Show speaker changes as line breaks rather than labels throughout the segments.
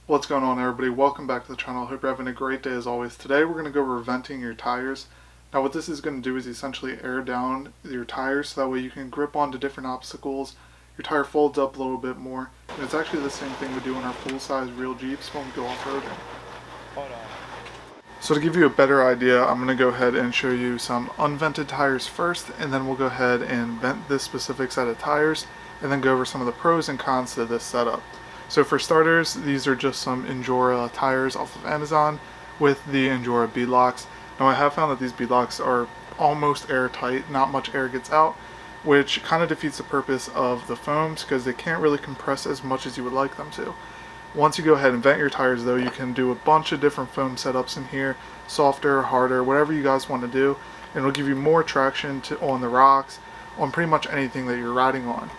What's going on, everybody? Welcome back to the channel. Hope you're having a great day as always. Today we're going to go over venting your tires. Now what this is going to do is essentially air down your tires so that way you can grip onto different obstacles. Your tire folds up a little bit more. And it's actually the same thing we do in our full-size real Jeeps when we go off-roading.
Hold on.
So to give you a better idea, I'm going to go ahead and show you some unvented tires first, and then we'll go ahead and vent this specific set of tires, and then go over some of the pros and cons to this setup. So for starters, these are just some Endura tires off of Amazon with the Endura beadlocks. Now I have found that these beadlocks are almost airtight, not much air gets out, which kind of defeats the purpose of the foams because they can't really compress as much as you would like them to. Once you go ahead and vent your tires though, you can do a bunch of different foam setups in here, softer, harder, whatever you guys want to do, and it'll give you more traction on the rocks, on pretty much anything that you're riding on.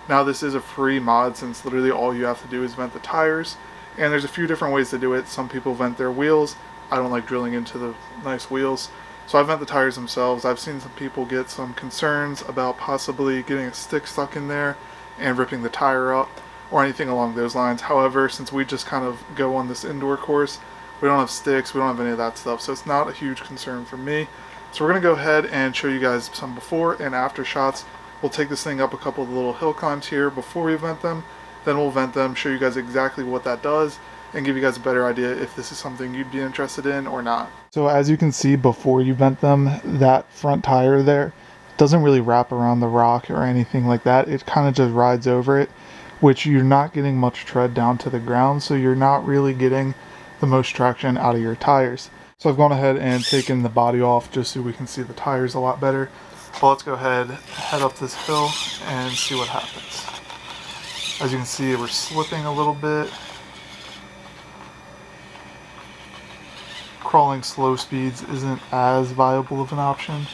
Now this is a free mod since literally all you have to do is vent the tires, and there's a few different ways to do it. Some people vent their wheels. I don't like drilling into the nice wheels, so I vent the tires themselves. I've seen some people get some concerns about possibly getting a stick stuck in there and ripping the tire up or anything along those lines. However, since we just kind of go on this indoor course, we don't have sticks, we don't have any of that stuff, so it's not a huge concern for me. So we're going to go ahead and show you guys some before and after shots. We'll take this thing up a couple of the little hill climbs here before we vent them, then we'll vent them, show you guys exactly what that does, and give you guys a better idea if this is something you'd be interested in or not. So as you can see before you vent them, that front tire there doesn't really wrap around the rock or anything like that. It kind of just rides over it, which you're not getting much tread down to the ground, so you're not really getting the most traction out of your tires. So I've gone ahead and taken the body off just so we can see the tires a lot better. Well, let's go ahead, head up this hill and see what happens. As you can see, we're slipping a little bit. Crawling slow speeds isn't as viable of an option,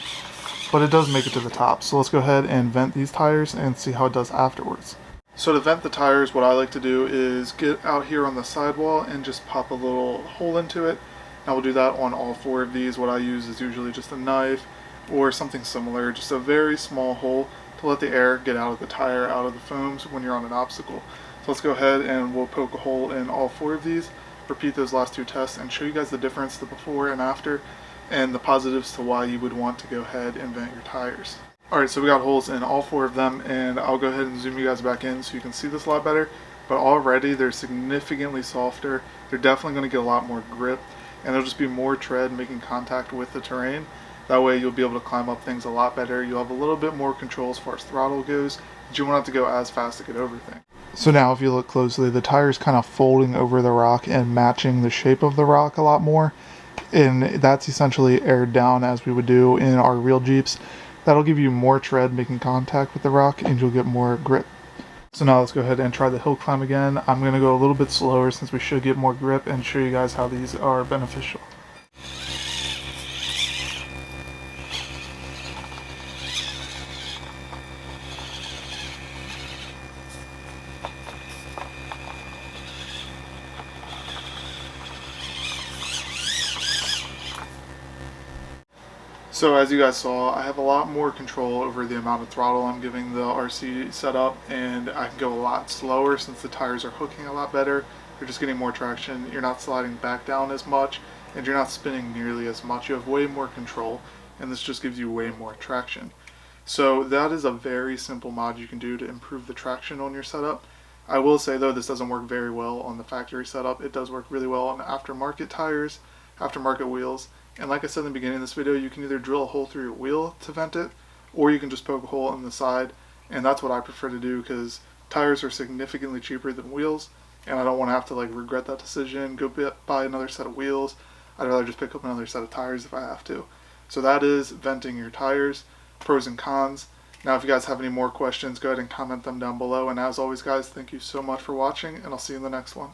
but it does make it to the top. So let's go ahead and vent these tires and see how it does afterwards. So to vent the tires, what I like to do is get out here on the sidewall and just pop a little hole into it. Now we'll do that on all four of these. What I use is usually just a knife or something similar, just a very small hole to let the air get out of the tire, out of the foams when you're on an obstacle. So let's go ahead and we'll poke a hole in all four of these, repeat those last two tests, and show you guys the difference, the before and after, and the positives to why you would want to go ahead and vent your tires. Alright, so we got holes in all four of them, and I'll go ahead and zoom you guys back in so you can see this a lot better, but already they're significantly softer. They're definitely going to get a lot more grip, and there'll just be more tread making contact with the terrain. That way you'll be able to climb up things a lot better. You'll have a little bit more control as far as throttle goes, but you won't have to go as fast to get over things. So now if you look closely, the tire's kind of folding over the rock and matching the shape of the rock a lot more, and that's essentially aired down as we would do in our real Jeeps. That'll give you more tread making contact with the rock, and you'll get more grip. So now let's go ahead and try the hill climb again. I'm going to go a little bit slower since we should get more grip and show you guys how these are beneficial. So as you guys saw, I have a lot more control over the amount of throttle I'm giving the RC setup, and I can go a lot slower since the tires are hooking a lot better. You're just getting more traction, you're not sliding back down as much, and you're not spinning nearly as much. You have way more control, and this just gives you way more traction. So that is a very simple mod you can do to improve the traction on your setup. I will say though, this doesn't work very well on the factory setup. It does work really well on aftermarket tires, aftermarket wheels. And like I said in the beginning of this video, you can either drill a hole through your wheel to vent it, or you can just poke a hole in the side, and that's what I prefer to do because tires are significantly cheaper than wheels, and I don't want to have to like regret that decision, go buy another set of wheels. I'd rather just pick up another set of tires if I have to. So that is venting your tires, pros and cons. Now if you guys have any more questions, go ahead and comment them down below, and as always guys, thank you so much for watching, and I'll see you in the next one.